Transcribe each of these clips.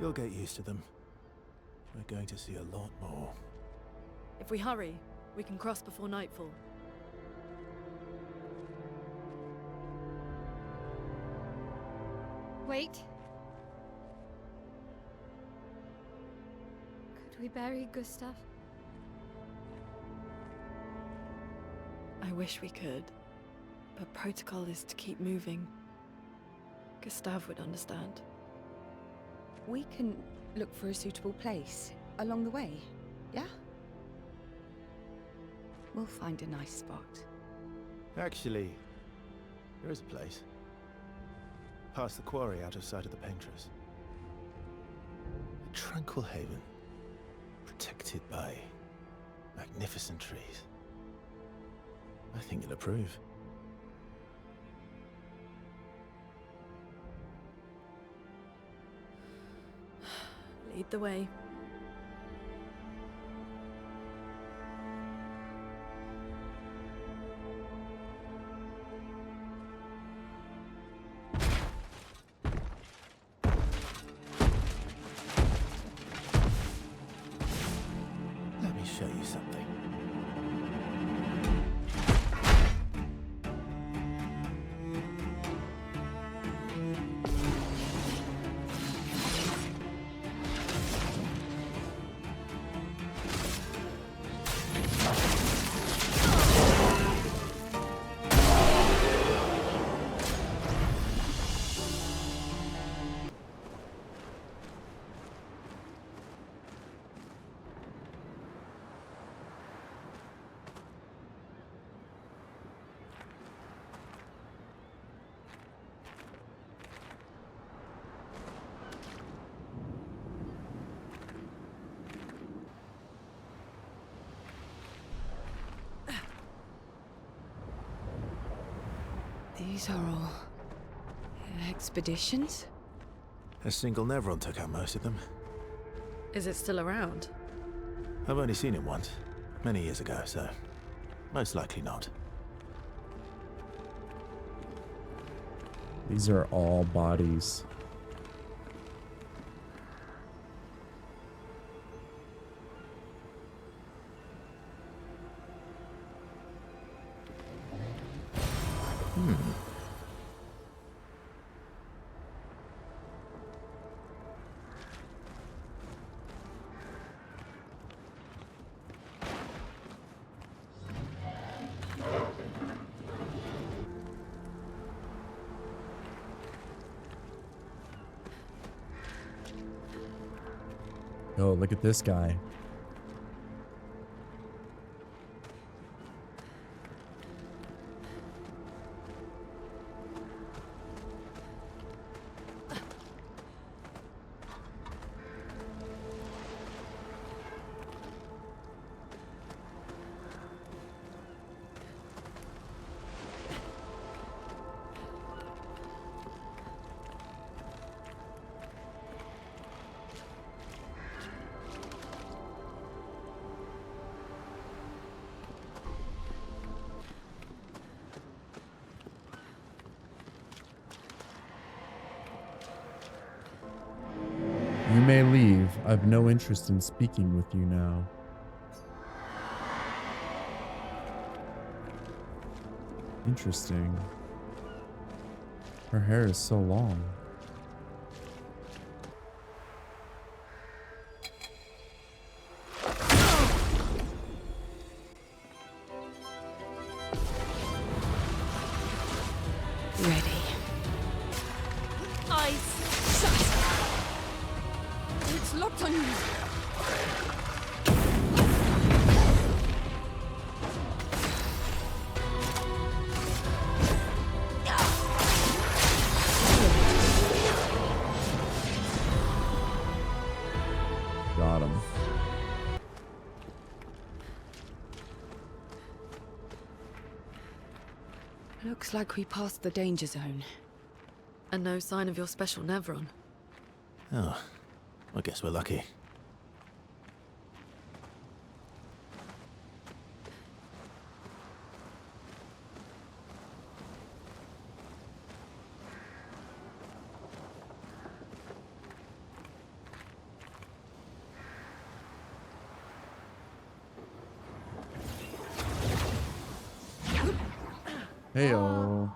You'll get used to them. We're going to see a lot more. If we hurry, we can cross before nightfall. Wait. Could we bury Gustav? I wish we could, but protocol is to keep moving. Gustav would understand. We can look for a suitable place along the way, yeah? We'll find a nice spot. Actually, there is a place. Past the quarry, out of sight of the painters. A tranquil haven, protected by magnificent trees. I think you'll approve. Lead the way. Let me show you something. These are all expeditions? A single Nevron took out most of them. Is it still around? I've only seen it once, many years ago, so most likely not. These are all bodies. Oh, look at this guy. You may leave. I've no interest in speaking with you now. Interesting. Her hair is so long. Ready. Eyes shut! It's locked on you! Got him. Looks like we passed the danger zone. And no sign of your special Nevron. Oh, I guess we're lucky. Heyo.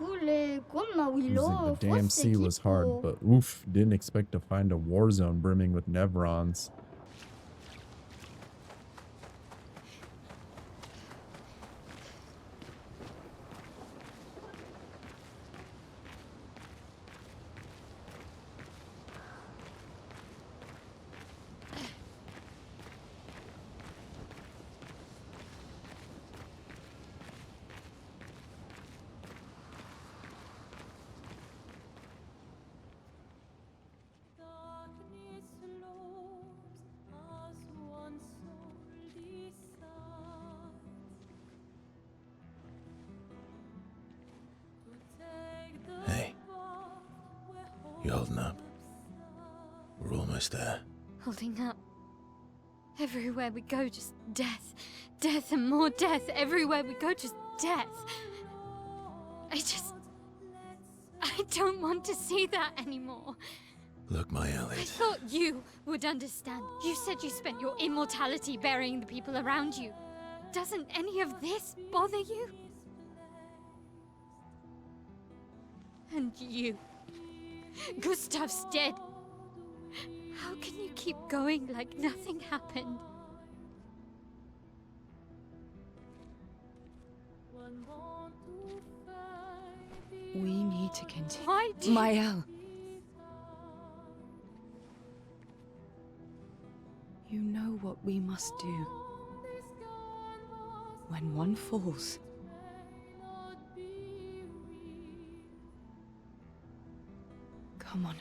Losing The damn sea was hard, but oof, didn't expect to find a war zone brimming with Nevrons. Hey, you holding up? We're almost there. Holding up. Everywhere we go, just death. Death and more death. Everywhere we go, just death. I don't want to see that anymore. Look, my I Elliot. thought you would understand. You said you spent your immortality burying the people around you. Doesn't any of this bother you? And you. Gustav's dead. How can you keep going like nothing happened? We need to continue. Why do you... Mael. You know what we must do. When one falls, come on.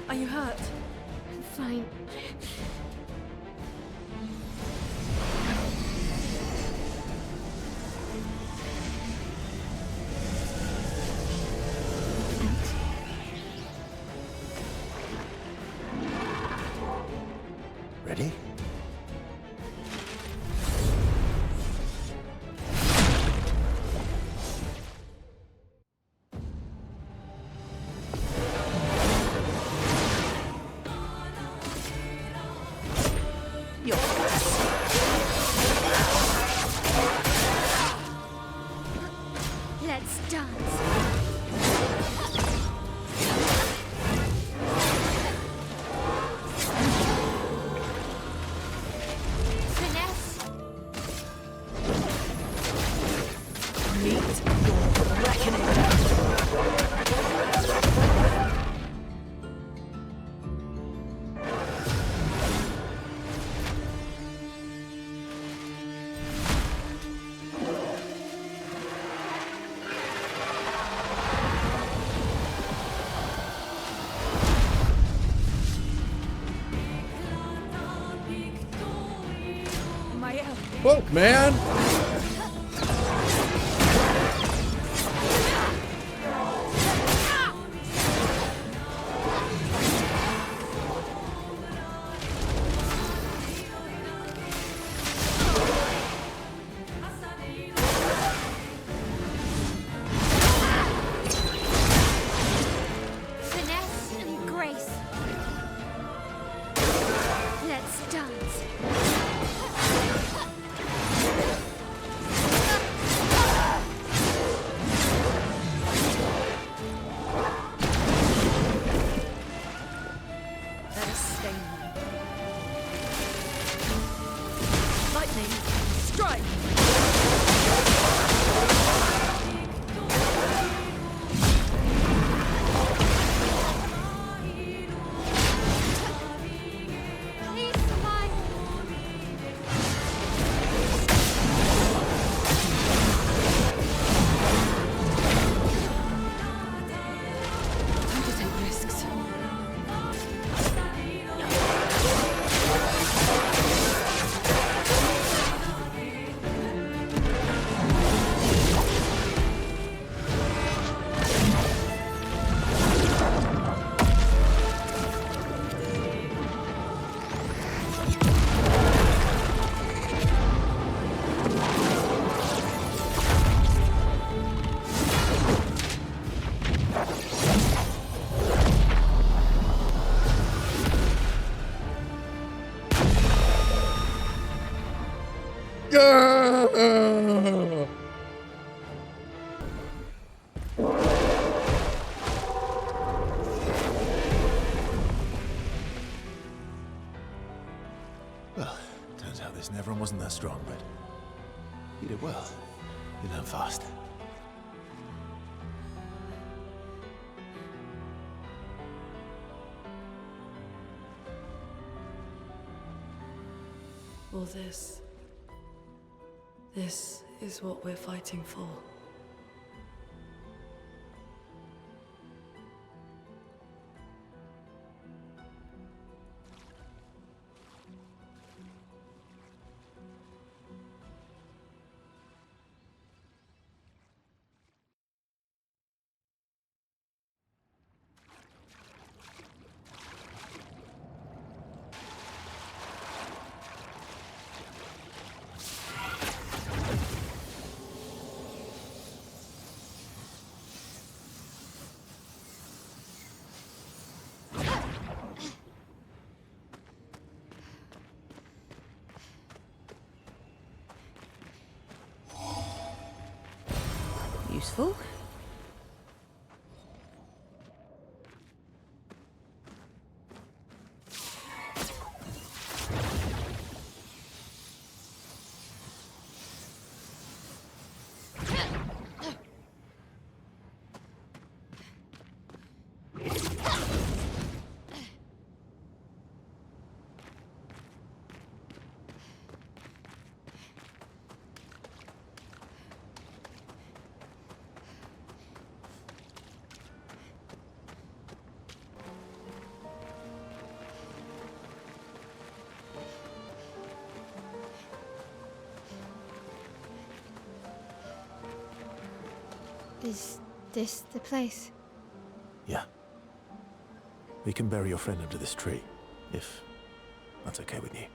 Are you hurt? I'm fine. Ready? Let's dance. Finesse. Meet your reckoning. Mael. Fuck, man! Finesse and grace. Let's dance. one wasn't that strong, but you did well. You learn fast. All this is what we're fighting for. Useful. Is this the place? Yeah. We can bury your friend under this tree, if that's okay with you.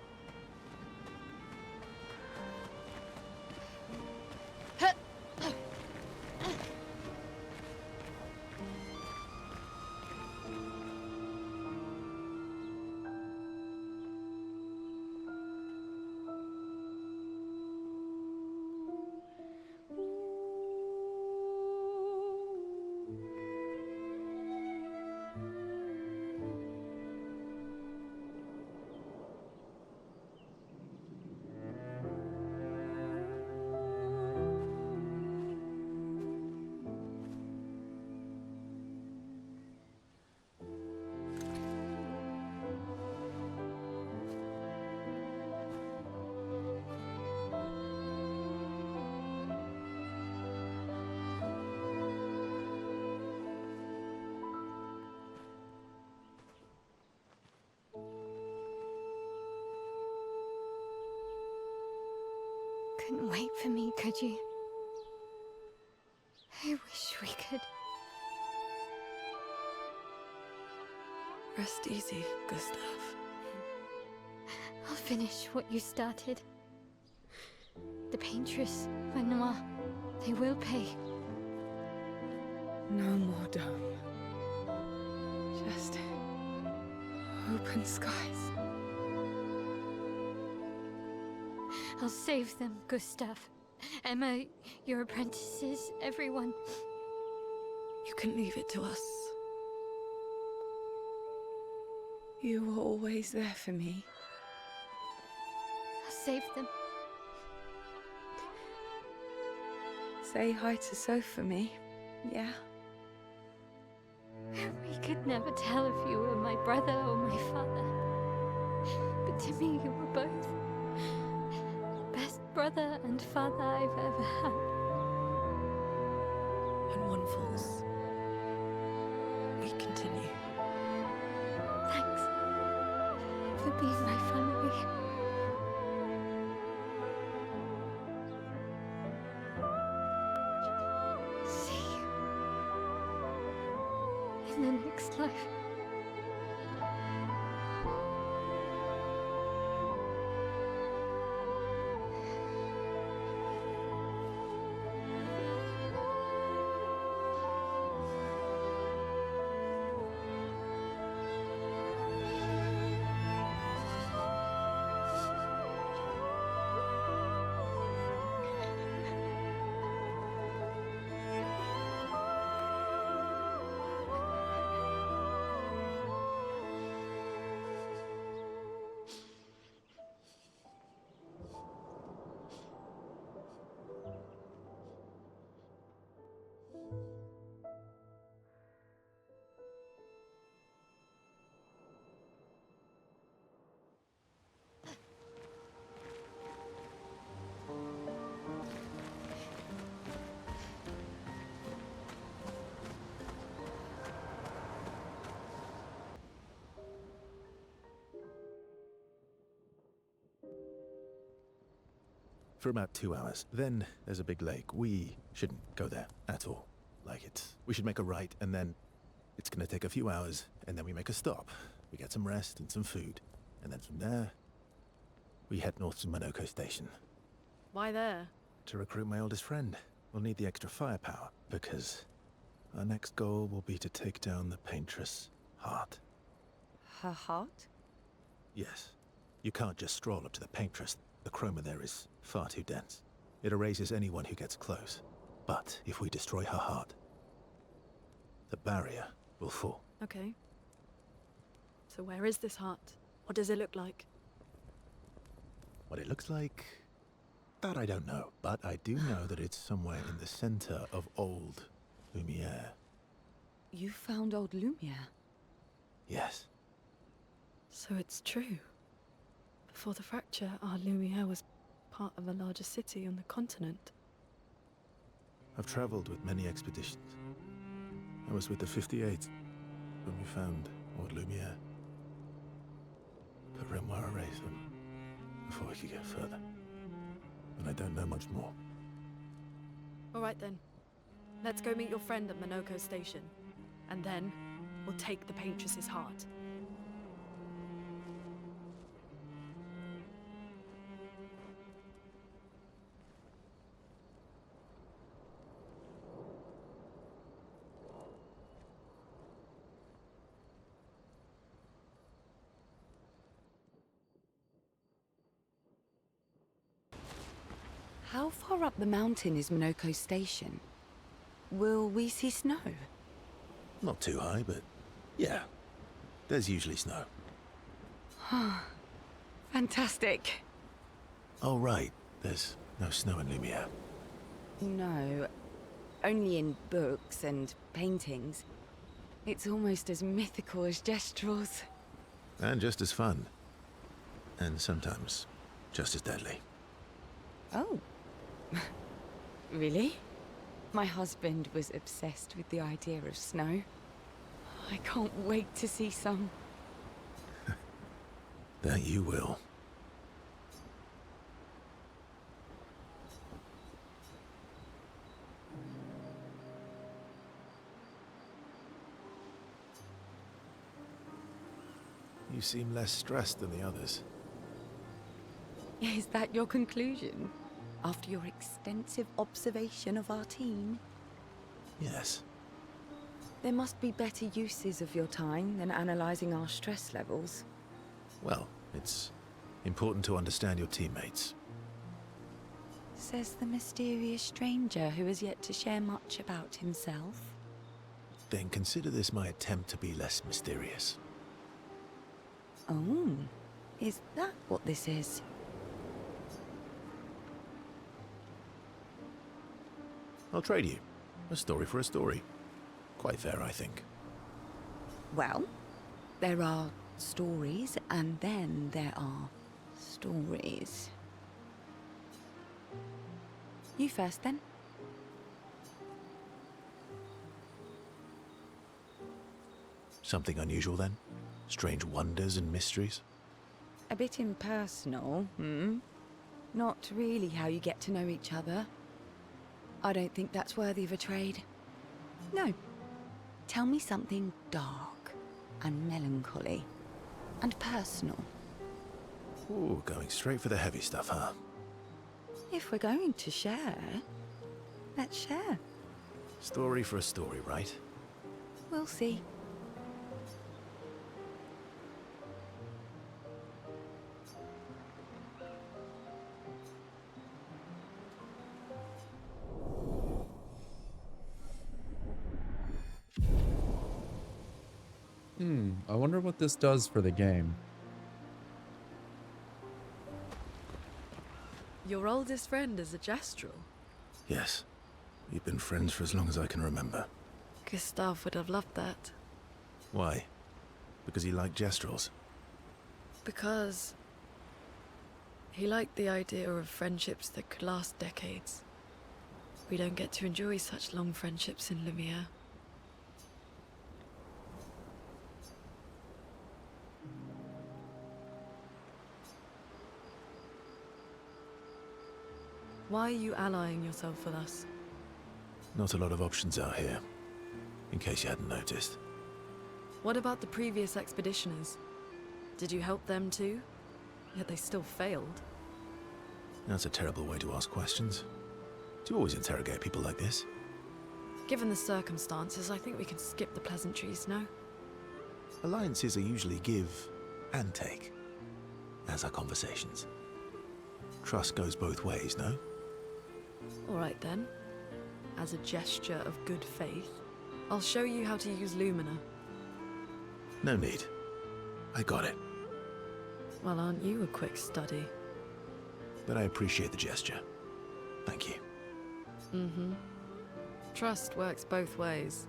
Couldn't wait for me, could you? I wish we could. Rest easy, Gustav. I'll finish what you started. The paintress, Renoir, they will pay. No more dome. Just open skies. I'll save them, Gustav. Emma, your apprentices, everyone. You can leave it to us. You were always there for me. I'll save them. Say hi to Soph for me, yeah? We could never tell if you were my brother or my father. But to me, you were both. Best brother and father I've ever had. When one falls, we continue. Thanks for being my family. See you in the next life. for about 2 hours. Then there's a big lake. We shouldn't go there at all. We should make a right, and then it's gonna take a few hours, and then we make a stop. We get some rest and some food, and then from there, we head north to Minoko Station. Why there? To recruit my oldest friend. We'll need the extra firepower, because our next goal will be to take down the Paintress Heart. Her heart? Yes. You can't just stroll up to the Paintress. The chroma there is far too dense. It erases anyone who gets close. But if we destroy her heart, the barrier will fall. Okay. So where is this heart? What does it look like? What it looks like, that I don't know. But I do know that it's somewhere in the center of old Lumiere. You found old Lumiere? Yes. So it's true. Before the fracture, our Lumiere was part of a larger city on the continent. I've traveled with many expeditions. I was with the 58th when we found old Lumiere. But Renoir erased them before we could get further. And I don't know much more. All right then. Let's go meet your friend at Minoko Station. And then, we'll take the Paintress's heart. How far up the mountain is Minoko Station? Will we see snow? Not too high, but yeah. There's usually snow. Fantastic. Oh, right. There's no snow in Lumiere. No, only in books and paintings. It's almost as mythical as Gestrels. And just as fun. And sometimes just as deadly. Oh. Really? My husband was obsessed with the idea of snow. I can't wait to see some. That you will. You seem less stressed than the others. Is that your conclusion? After your extensive observation of our team? Yes. There must be better uses of your time than analysing our stress levels. Well, it's important to understand your teammates. Says the mysterious stranger who has yet to share much about himself. Then consider this my attempt to be less mysterious. Oh, is that what this is? I'll trade you. A story for a story. Quite fair, I think. Well, there are stories, and then there are stories. You first, then. Something unusual, then? Strange wonders and mysteries? A bit impersonal, hmm? Not really how you get to know each other. I don't think that's worthy of a trade. No. Tell me something dark and melancholy and personal. Ooh, going straight for the heavy stuff, huh? If we're going to share, let's share. Story for a story, right? We'll see. I wonder what this does for the game. Your oldest friend is a Gestrel. Yes. We've been friends for as long as I can remember. Gustav would have loved that. Why? Because he liked Gestrels? Because he liked the idea of friendships that could last decades. We don't get to enjoy such long friendships in Lumiere. Why are you allying yourself with us? Not a lot of options out here, in case you hadn't noticed. What about the previous expeditioners? Did you help them too? Yet they still failed. That's a terrible way to ask questions. Do you always interrogate people like this? Given the circumstances, I think we can skip the pleasantries, no? Alliances are usually give and take, as are conversations. Trust goes both ways, no? Alright then. As a gesture of good faith, I'll show you how to use Lumina. No need. I got it. Well, aren't you a quick study? But I appreciate the gesture. Thank you. Mm-hmm. Trust works both ways.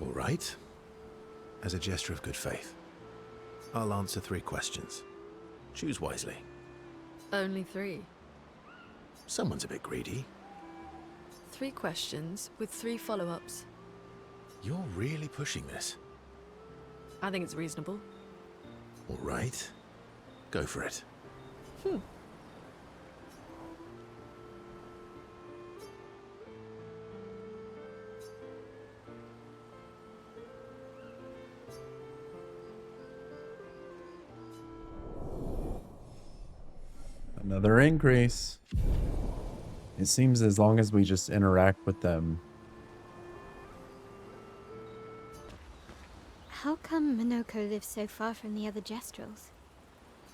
All right. As a gesture of good faith, I'll answer 3 questions. Choose wisely. Only 3. Someone's a bit greedy. 3 questions with 3 follow-ups. You're really pushing this. I think it's reasonable. All right. Go for it. Another increase. It seems as long as we just interact with them. How come Minoko lives so far from the other Jestrels?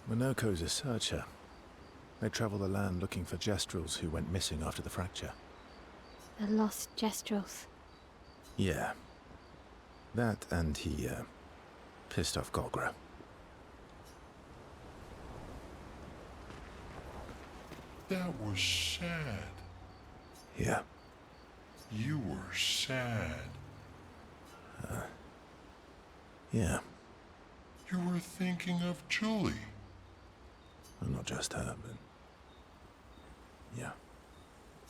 Monoko's a searcher. They travel the land looking for Jestrels who went missing after the fracture. The lost Jestrels. Yeah. That and he, pissed off Golgra. That was sad. Yeah. You were sad. Yeah. You were thinking of Julie. Well, not just her, but... yeah.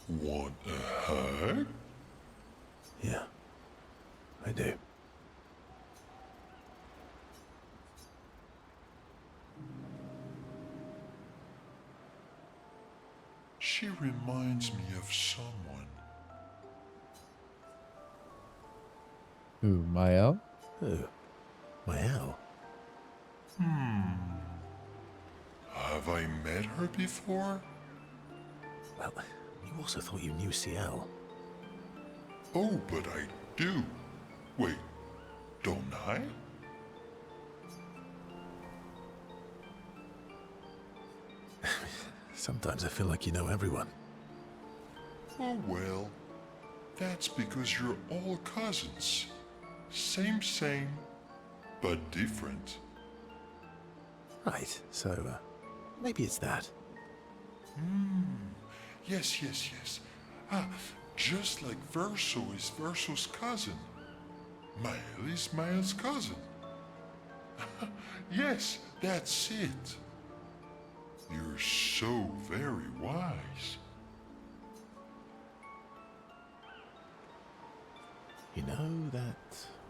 Want a hug? Yeah. I do. She reminds me of someone. Who, Mael? Who? Mael? Have I met her before? Well, you also thought you knew CL. Oh, but I do. Wait, don't I? Sometimes I feel like you know everyone. Oh well, that's because you're all cousins. Same, but different. Right, so, maybe it's that. Yes. Ah, just like Verso is Verso's cousin. Mael is Mael's cousin. Yes, that's it. You're so very wise. You know, that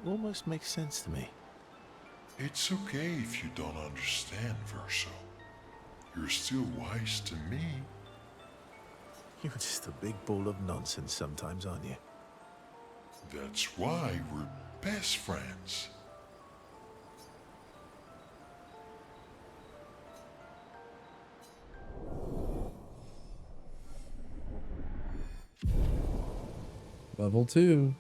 almost makes sense to me. It's okay if you don't understand, Verso. You're still wise to me. You're just a big ball of nonsense sometimes, aren't you? That's why we're best friends. Level 2.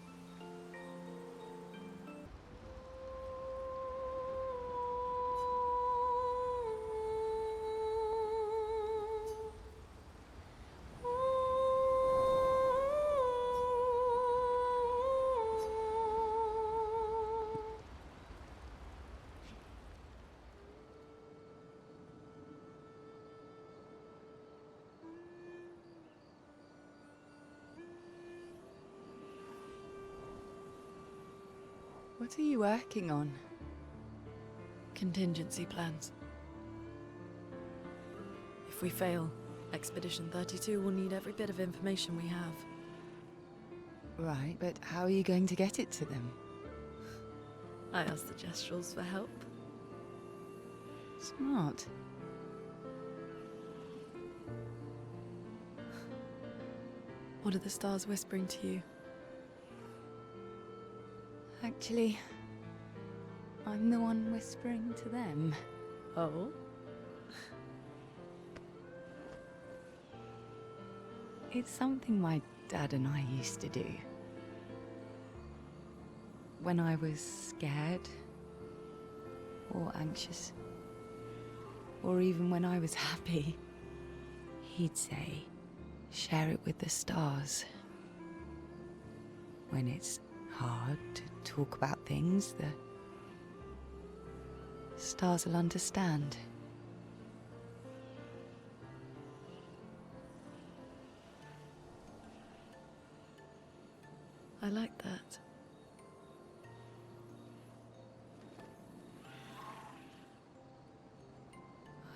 What are you working on? Contingency plans. If we fail, Expedition 32 will need every bit of information we have. Right, but how are you going to get it to them? I asked the Jestrels for help. Smart. What are the stars whispering to you? Actually, I'm the one whispering to them. Oh? It's something my dad and I used to do. When I was scared, or anxious, or even when I was happy, he'd say, share it with the stars. When it's hard to talk about things, the stars will understand. I like that.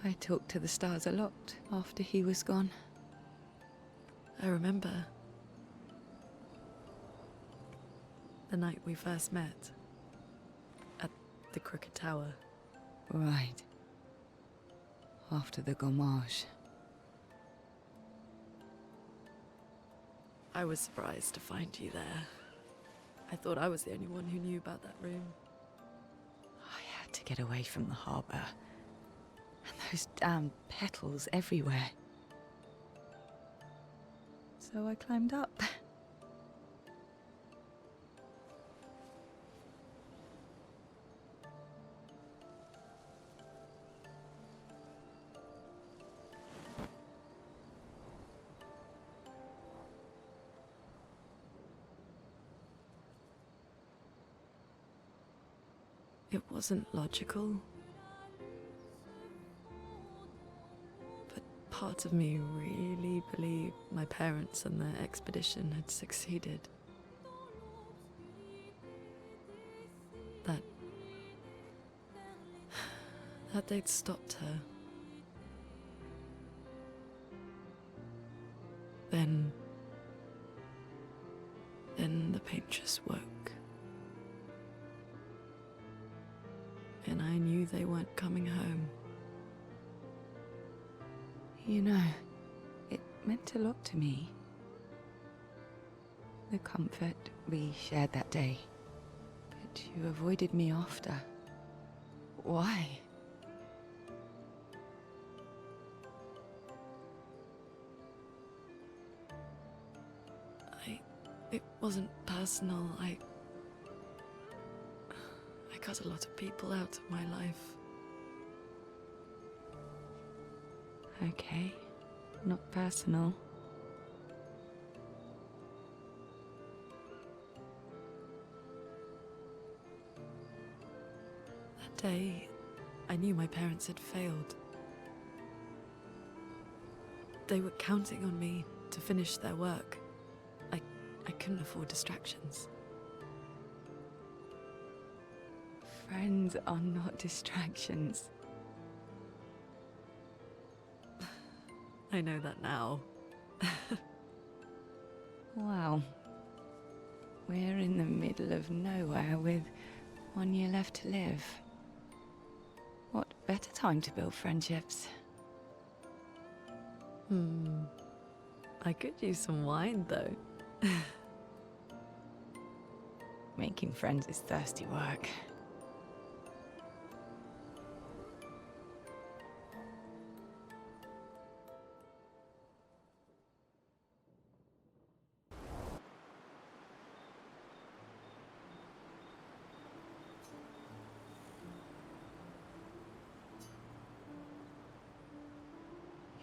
I talked to the stars a lot after he was gone. I remember the night we first met at the Crooked Tower. Right. After the gommage. I was surprised to find you there. I thought I was the only one who knew about that room. I had to get away from the harbour. And those damn petals everywhere. So I climbed up. It wasn't logical. But part of me really believed my parents and their expedition had succeeded. That they'd stopped her. Then the paint just woke. And I knew they weren't coming home. You know, it meant a lot to me. The comfort we shared that day. But you avoided me after. Why? It wasn't personal. I cut a lot of people out of my life. Okay, not personal. That day, I knew my parents had failed. They were counting on me to finish their work. I couldn't afford distractions. Friends are not distractions. I know that now. Wow. We're in the middle of nowhere with 1 year left to live. What better time to build friendships? I could use some wine, though. Making friends is thirsty work.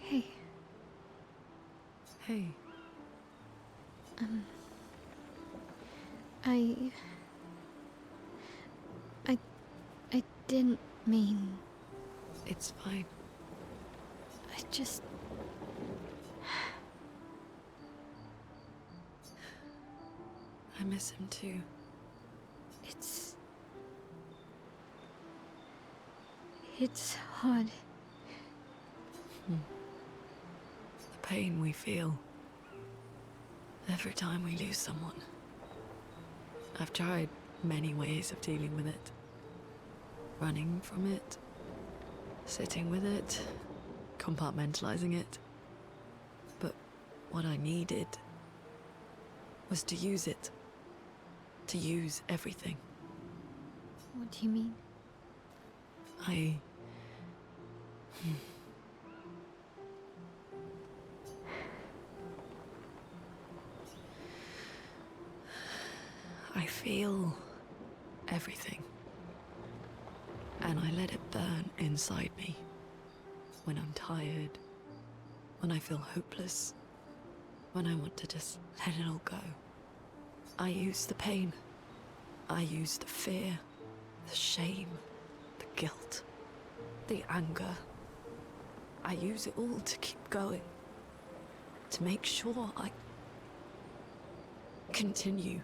Hey, Hey, I didn't mean. it's fine. I just. I miss him too. It's hard. The pain we feel every time we lose someone. I've tried many ways of dealing with it. Running from it, sitting with it, compartmentalizing it. But what I needed was to use it. To use everything. What do you mean? I feel everything. And I let it burn inside me. When I'm tired, when I feel hopeless, when I want to just let it all go. I use the pain. I use the fear, the shame, the guilt, the anger. I use it all to keep going. To make sure I continue.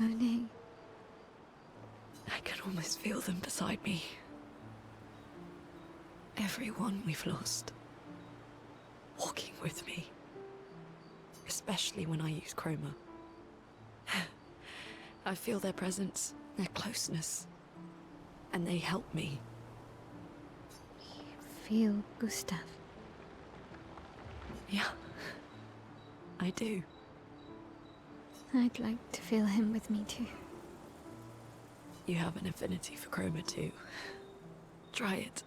Only I can almost feel them beside me. Everyone we've lost. Walking with me. Especially when I use chroma. I feel their presence, their closeness. And they help me. you feel Gustav. Yeah. I do. I'd like to feel him with me too. You have an affinity for chroma too. Try it.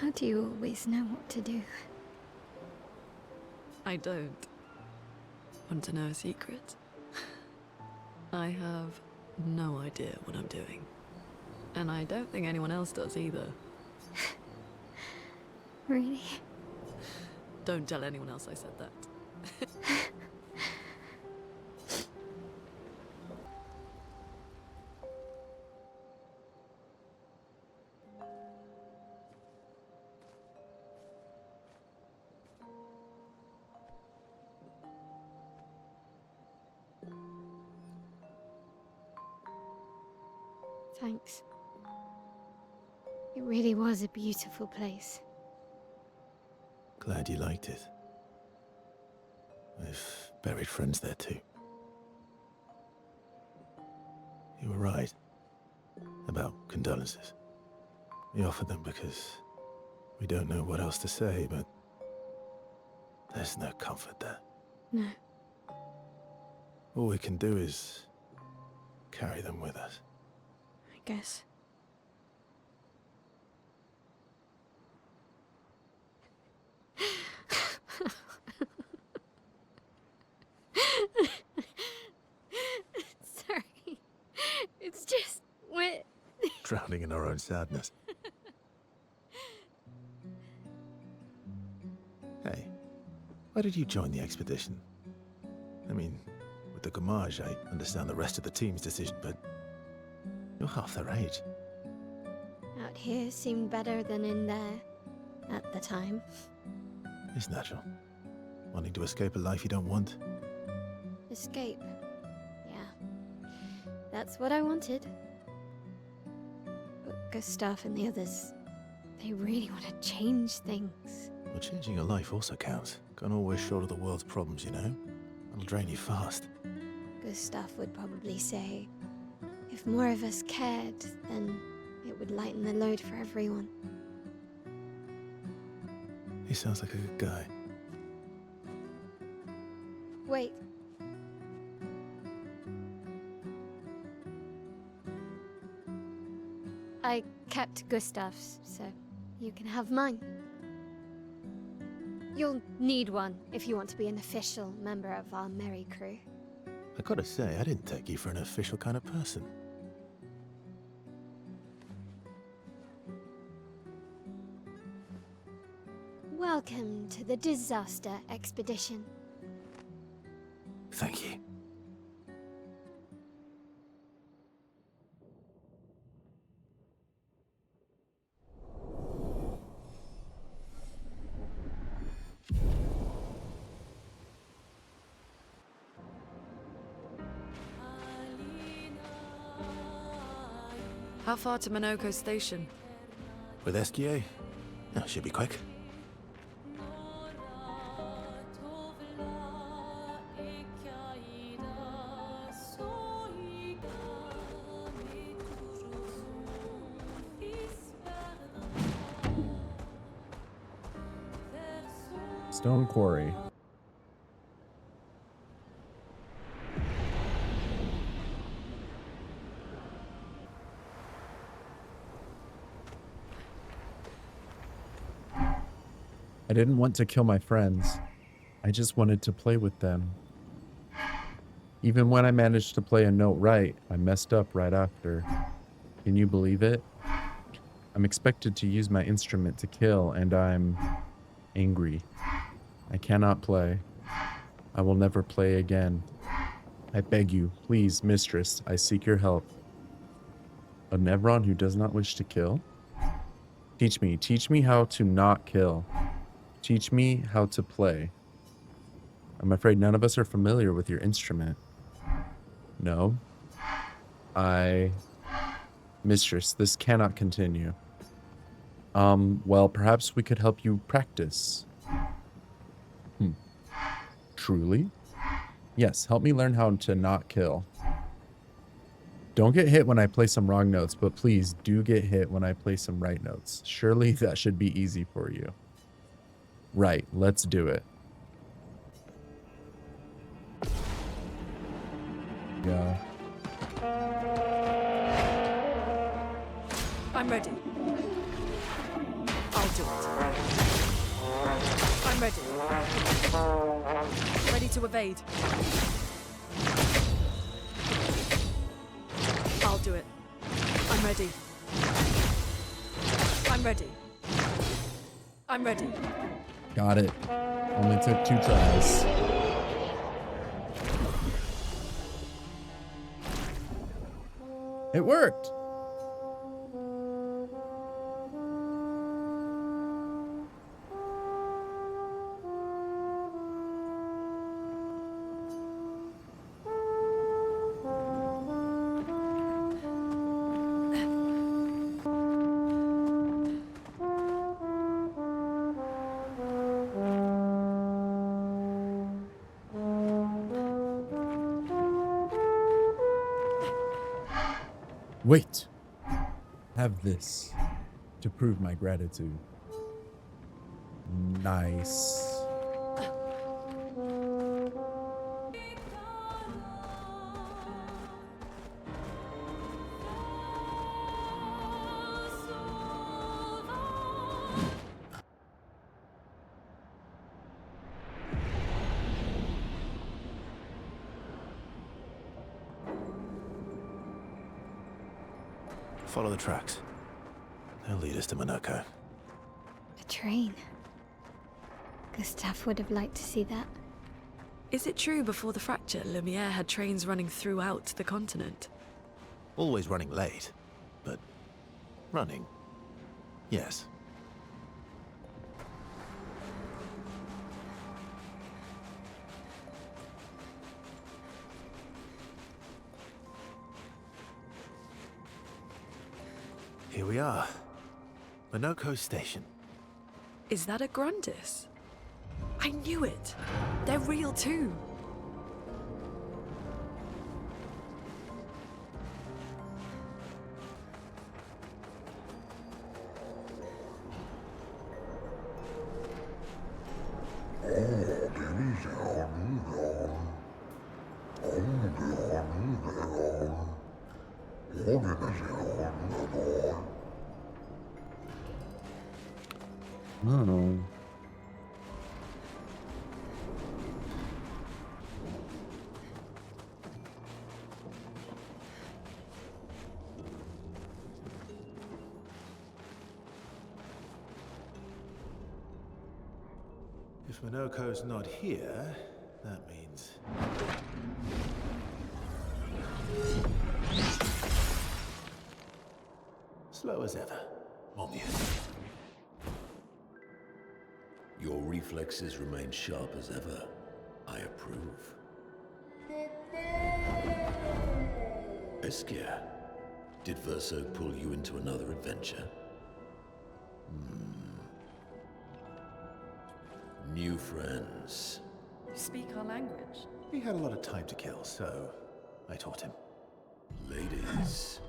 How do you always know what to do? I don't. Want to know a secret? I have no idea what I'm doing. And I don't think anyone else does either. Really? Don't tell anyone else I said that. Thanks. It really was a beautiful place. Glad you liked it. I've buried friends there too. You were right about condolences. We offer them because we don't know what else to say, but there's no comfort there. No. All we can do is carry them with us. I guess. Sorry. It's just wet. Drowning in our own sadness. Hey, why did you join the expedition? I mean, with the Gamage, I understand the rest of the team's decision, but you're half their age. Out here seemed better than in there. At the time. It's natural. Wanting to escape a life you don't want. Escape. Yeah. That's what I wanted. But Gustav and the others, they really want to change things. Well, changing a life also counts. Can't always shoulder the world's problems, you know? It'll drain you fast. Gustav would probably say, if more of us cared, then it would lighten the load for everyone. He sounds like a good guy. Wait. I kept Gustav's, so you can have mine. You'll need one if you want to be an official member of our merry crew. I gotta say, I didn't take you for an official kind of person. Welcome to the disaster expedition. Thank you. How far to Monoko Station? With SGA? Oh, should be quick. Stone quarry. I didn't want to kill my friends. I just wanted to play with them. Even when I managed to play a note right, I messed up right after. Can you believe it? I'm expected to use my instrument to kill, and I'm angry. I cannot play. I will never play again. I beg you, please, mistress, I seek your help. A Nevron who does not wish to kill? Teach me how to not kill. Teach me how to play. I'm afraid none of us are familiar with your instrument. No. Mistress, this cannot continue. Well, perhaps we could help you practice. Truly? Yes, help me learn how to not kill. Don't get hit when I play some wrong notes, but please do get hit when I play some right notes. Surely that should be easy for you. Right, let's do it. Yeah. I'm ready. I'll do it. I'm ready. Ready to evade. I'll do it. I'm ready. I'm ready. I'm ready. Got it. Only took 2 tries. It worked. Wait. Have this to prove my gratitude. Nice. Follow the tracks. They'll lead us to Monaco. A train. Gustave would have liked to see that. Is it true before the fracture, Lumiere had trains running throughout the continent? Always running late, but running. Yes. Here we are. Monaco Station. Is that a Grundis? I knew it! They're real too! Oh. If Monaco's not here, that means... slow as ever. Mon Dieu. Your reflexes remain sharp as ever. I approve. Obscur, did Verso pull you into another adventure? New friends. You speak our language? He had a lot of time to kill, so I taught him. Ladies,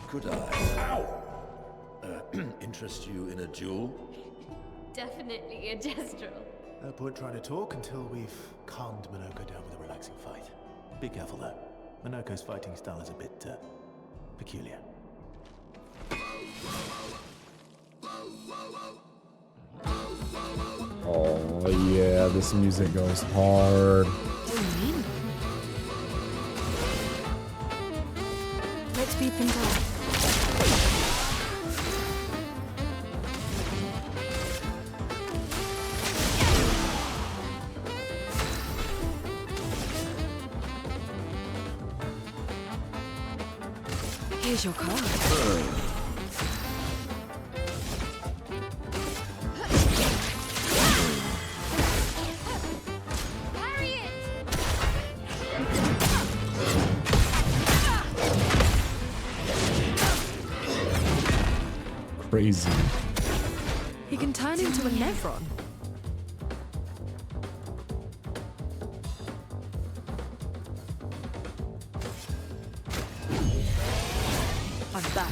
could I interest you in a duel? Definitely a gestural. No point trying to talk until we've calmed Minoko down with a relaxing fight. Be careful though. Minoko's fighting style is a bit, peculiar. Oh yeah, this music goes hard. Let's beat them down. Here's your card. Crazy. He can turn into a Nevron. I'm back.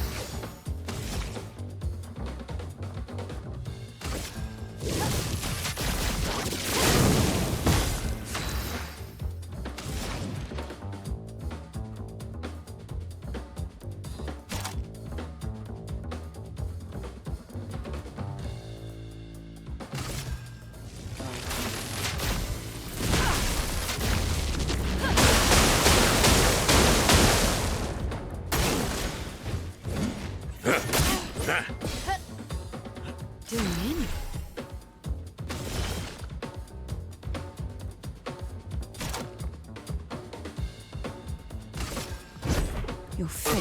Your fate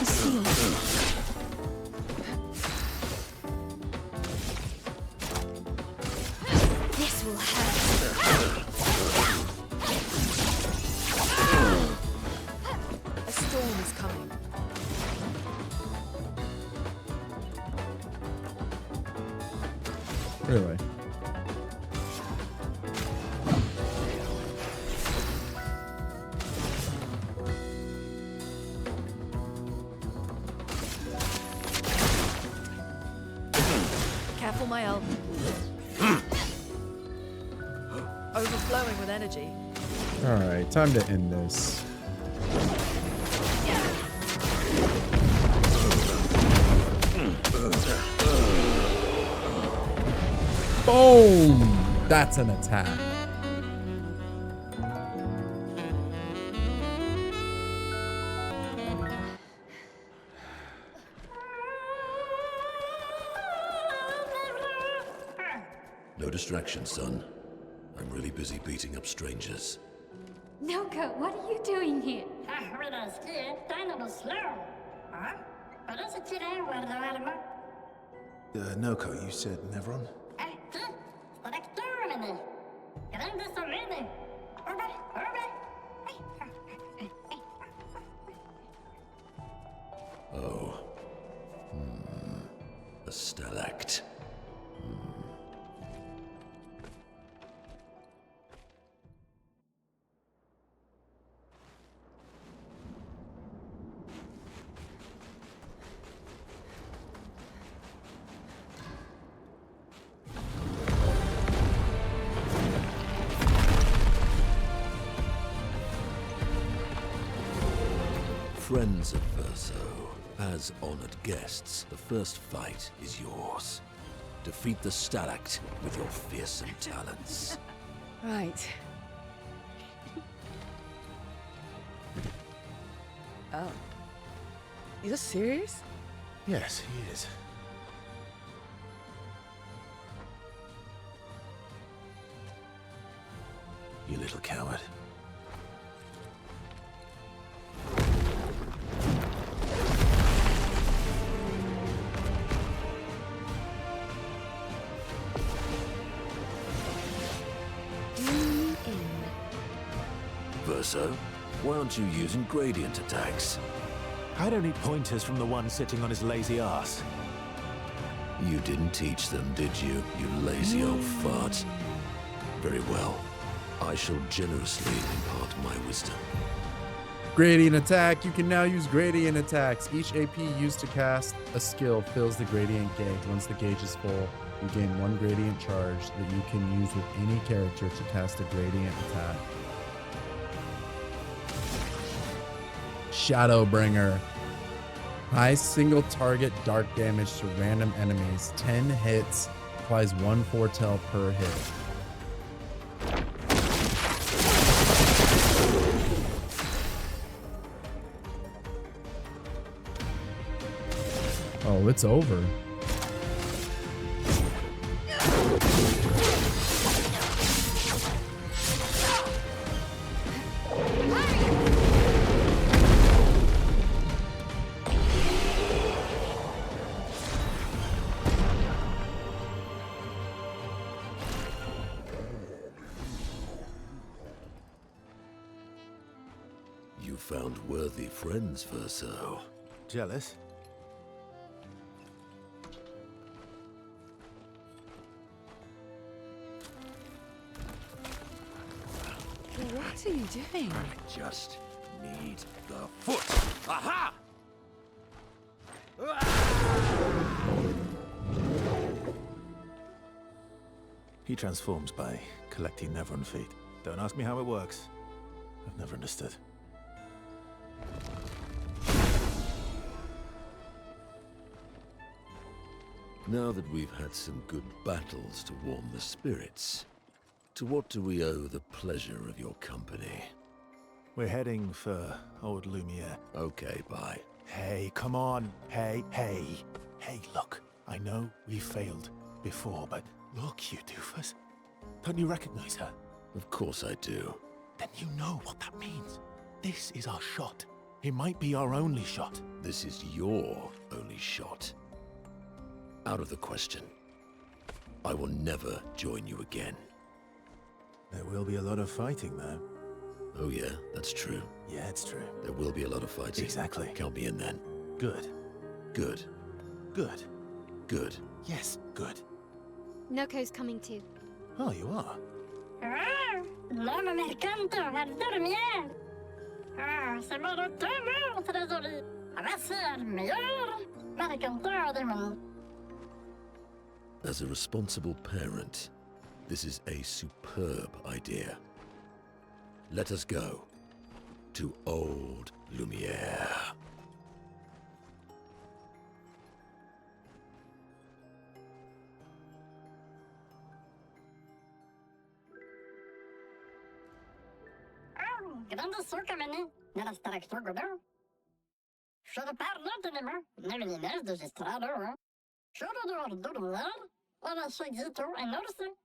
is sealed. This will hurt. A storm is coming. Really? Careful, my elf. Overflowing with energy. Alright, time to end this. Boom! That's an attack. No distraction, son. I'm really busy beating up strangers. Noko, what are you doing here? Noko, you said Nevron? Oh. A stalact. Friends of Verso, as honored guests, the first fight is yours. Defeat the Stalact with your fearsome talents. Right. Oh. You're serious? Yes, he is. You little coward. Verso, why aren't you using gradient attacks? I don't need pointers from the one sitting on his lazy ass. You didn't teach them, did you, you lazy old fart? Very well. I shall generously impart my wisdom. Gradient attack. You can now use gradient attacks. Each AP used to cast a skill fills the gradient gauge. Once the gauge is full, You gain 1 gradient charge that you can use with any character to cast a gradient attack. Shadowbringer. High single target dark damage to random enemies. 10 hits. Applies 1 foretell per hit. Oh, it's over. You found worthy friends, Verso. Jealous? What are you doing? I just need the foot. Aha! He transforms by collecting Nevron feet. Don't ask me how it works. I've never understood. Now that we've had some good battles to warm the spirits, to what do we owe the pleasure of your company? We're heading for old Lumiere. Okay, bye. Hey, come on. Hey. Hey, look. I know we failed before, but look, you doofus. Don't you recognize her? Of course I do. Then you know what that means. This is our shot. It might be our only shot. This is your only shot. Out of the question. I will never join you again. There will be a lot of fighting, though. Oh yeah, that's true. Yeah, it's true. There will be a lot of fighting. Exactly. Count me in then. Good. Good. Good. Good. Yes, good. Noko's coming too. Oh, you are? L'homme mercante va dormir. C'est mon retour, trésorier. Voici le meilleur mercanteur du monde. As a responsible parent, this is a superb idea. Let us go to old Lumiere. Grande succa meni, nella structura godo. Should parla tenema, nevenines de gestrado. Should do dormir, ora seguito e norse.